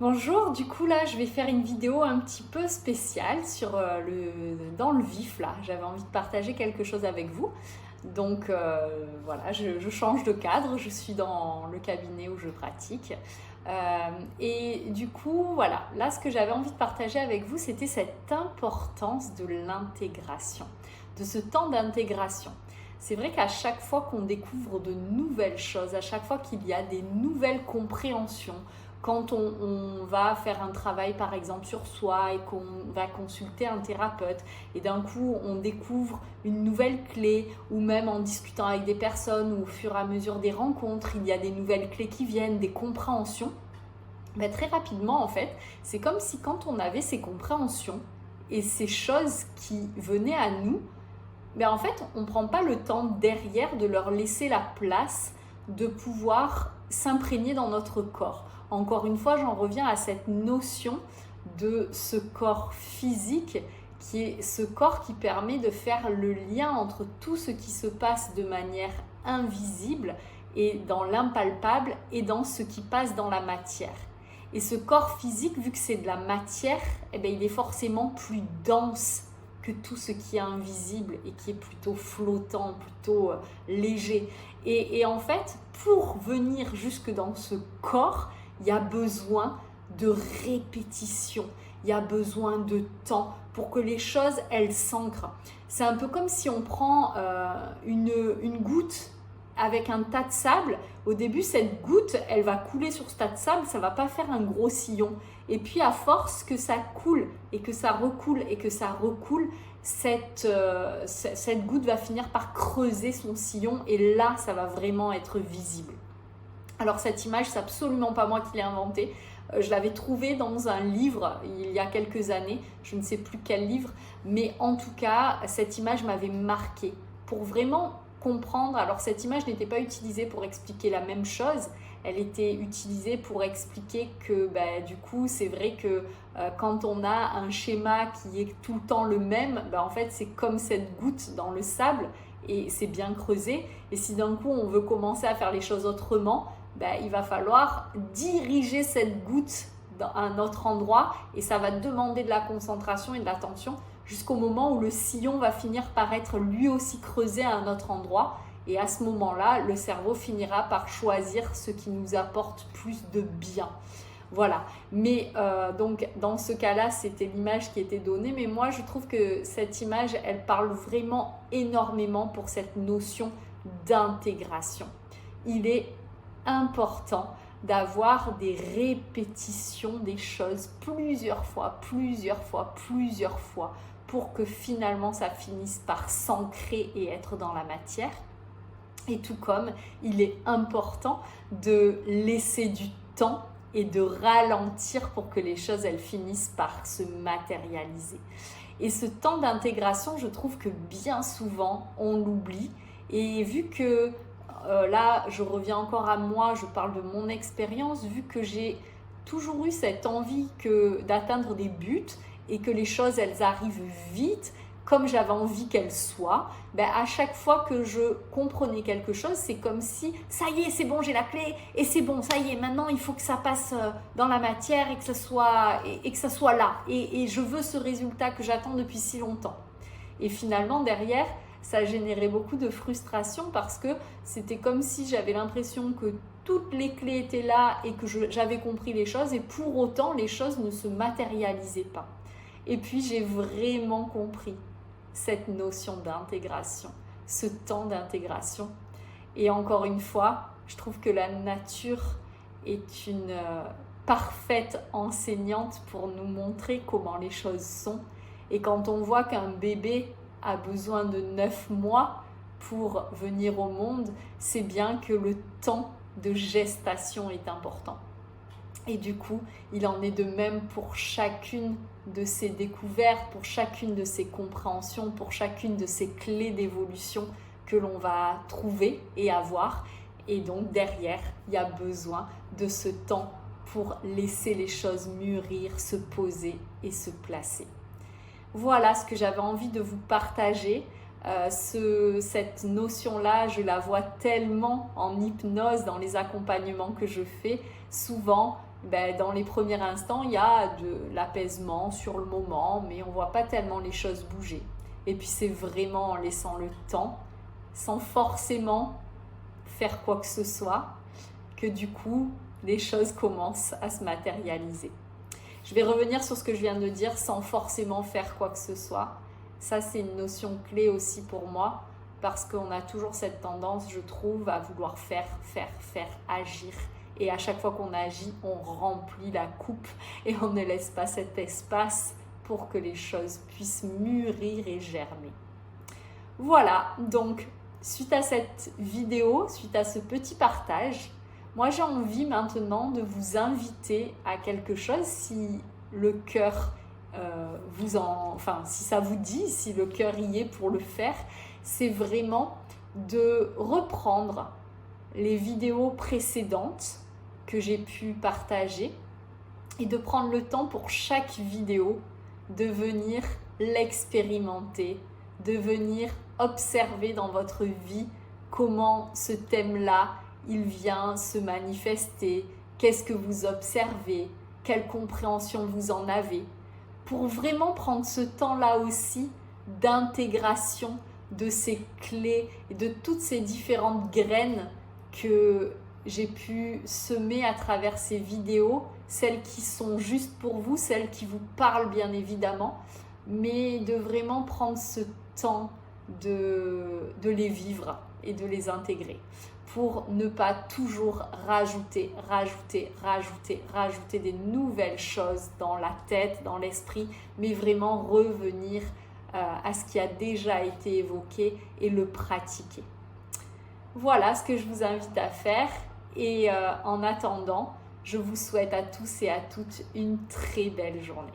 Bonjour, du coup là je vais faire une vidéo un petit peu spéciale sur dans le vif là. J'avais envie de partager quelque chose avec vous. Donc voilà, je change de cadre, je suis dans le cabinet où je pratique. Et du coup voilà, là ce que j'avais envie de partager avec vous, c'était cette importance de l'intégration, de ce temps d'intégration. C'est vrai qu'à chaque fois qu'on découvre de nouvelles choses, à chaque fois qu'il y a des nouvelles compréhensions, quand on va faire un travail par exemple sur soi et qu'on va consulter un thérapeute et d'un coup on découvre une nouvelle clé, ou même en discutant avec des personnes ou au fur et à mesure des rencontres, il y a des nouvelles clés qui viennent, des compréhensions, ben, très rapidement en fait, c'est comme si quand on avait ces compréhensions et ces choses qui venaient à nous, ben en fait on ne prend pas le temps derrière de leur laisser la place de pouvoir s'imprégner dans notre corps. Encore une fois, j'en reviens à cette notion de ce corps physique qui est ce corps qui permet de faire le lien entre tout ce qui se passe de manière invisible et dans l'impalpable et dans ce qui passe dans la matière. Et ce corps physique, vu que c'est de la matière, eh bien, il est forcément plus dense que tout ce qui est invisible et qui est plutôt flottant, plutôt léger. Et en fait, pour venir jusque dans ce corps, il y a besoin de répétition, il y a besoin de temps pour que les choses, elles s'ancrent. C'est un peu comme si on prend une goutte avec un tas de sable. Au début, cette goutte, elle va couler sur ce tas de sable, ça ne va pas faire un gros sillon. Et puis, à force que ça coule et que ça recoule et que ça recoule, cette goutte va finir par creuser son sillon et là, ça va vraiment être visible. Alors cette image, c'est absolument pas moi qui l'ai inventée. Je l'avais trouvée dans un livre il y a quelques années, je ne sais plus quel livre, mais en tout cas, cette image m'avait marquée pour vraiment comprendre. Alors cette image n'était pas utilisée pour expliquer la même chose, elle était utilisée pour expliquer que du coup, c'est vrai que quand on a un schéma qui est tout le temps le même, en fait, c'est comme cette goutte dans le sable et c'est bien creusé. Et si d'un coup, on veut commencer à faire les choses autrement, il va falloir diriger cette goutte dans un autre endroit et ça va demander de la concentration et de l'attention jusqu'au moment où le sillon va finir par être lui aussi creusé à un autre endroit. Et à ce moment-là, le cerveau finira par choisir ce qui nous apporte plus de bien. Voilà. Mais donc, dans ce cas-là, c'était l'image qui était donnée. Mais moi, je trouve que cette image, elle parle vraiment énormément pour cette notion d'intégration. Il est important d'avoir des répétitions des choses plusieurs fois pour que finalement ça finisse par s'ancrer et être dans la matière. Et tout comme il est important de laisser du temps et de ralentir pour que les choses elles finissent par se matérialiser. Et ce temps d'intégration, je trouve que bien souvent on l'oublie. Et vu que là, je reviens encore à moi, je parle de mon expérience, vu que j'ai toujours eu cette envie d'atteindre des buts et que les choses, elles arrivent vite, comme j'avais envie qu'elles soient, à chaque fois que je comprenais quelque chose, c'est comme si, ça y est, c'est bon, j'ai la clé, et c'est bon, ça y est, maintenant il faut que ça passe dans la matière et que ça soit là. Et je veux ce résultat que j'attends depuis si longtemps. Et finalement, derrière, ça générait beaucoup de frustration parce que c'était comme si j'avais l'impression que toutes les clés étaient là et que j'avais compris les choses et pour autant les choses ne se matérialisaient pas. Et puis j'ai vraiment compris cette notion d'intégration, ce temps d'intégration. Et encore une fois, je trouve que la nature est une parfaite enseignante pour nous montrer comment les choses sont. Et quand on voit qu'un bébé a besoin de 9 mois pour venir au monde, c'est bien que le temps de gestation est important. Et du coup, il en est de même pour chacune de ces découvertes, pour chacune de ces compréhensions, pour chacune de ces clés d'évolution que l'on va trouver et avoir. Et donc derrière, il y a besoin de ce temps pour laisser les choses mûrir, se poser et se placer. Voilà ce que j'avais envie de vous partager. Cette notion-là, je la vois tellement en hypnose dans les accompagnements que je fais. Souvent, dans les premiers instants, il y a de l'apaisement sur le moment, mais on ne voit pas tellement les choses bouger. Et puis c'est vraiment en laissant le temps, sans forcément faire quoi que ce soit, que du coup, les choses commencent à se matérialiser. Je vais revenir sur ce que je viens de dire, sans forcément faire quoi que ce soit. Ça, c'est une notion clé aussi pour moi, parce qu'on a toujours cette tendance, je trouve, à vouloir faire, agir. Et à chaque fois qu'on agit, on remplit la coupe et on ne laisse pas cet espace pour que les choses puissent mûrir et germer. Voilà, donc suite à cette vidéo, suite à ce petit partage, moi j'ai envie maintenant de vous inviter à quelque chose si le cœur si ça vous dit, si le cœur y est pour le faire, c'est vraiment de reprendre les vidéos précédentes que j'ai pu partager et de prendre le temps pour chaque vidéo de venir l'expérimenter, de venir observer dans votre vie comment ce thème-là, il vient se manifester, qu'est-ce que vous observez, quelle compréhension vous en avez, pour vraiment prendre ce temps-là aussi d'intégration de ces clés et de toutes ces différentes graines que j'ai pu semer à travers ces vidéos, celles qui sont juste pour vous, celles qui vous parlent bien évidemment, mais de vraiment prendre ce temps de les vivre et de les intégrer pour ne pas toujours rajouter des nouvelles choses dans la tête, dans l'esprit, mais vraiment revenir à ce qui a déjà été évoqué et le pratiquer. Voilà ce que je vous invite à faire et en attendant, je vous souhaite à tous et à toutes une très belle journée.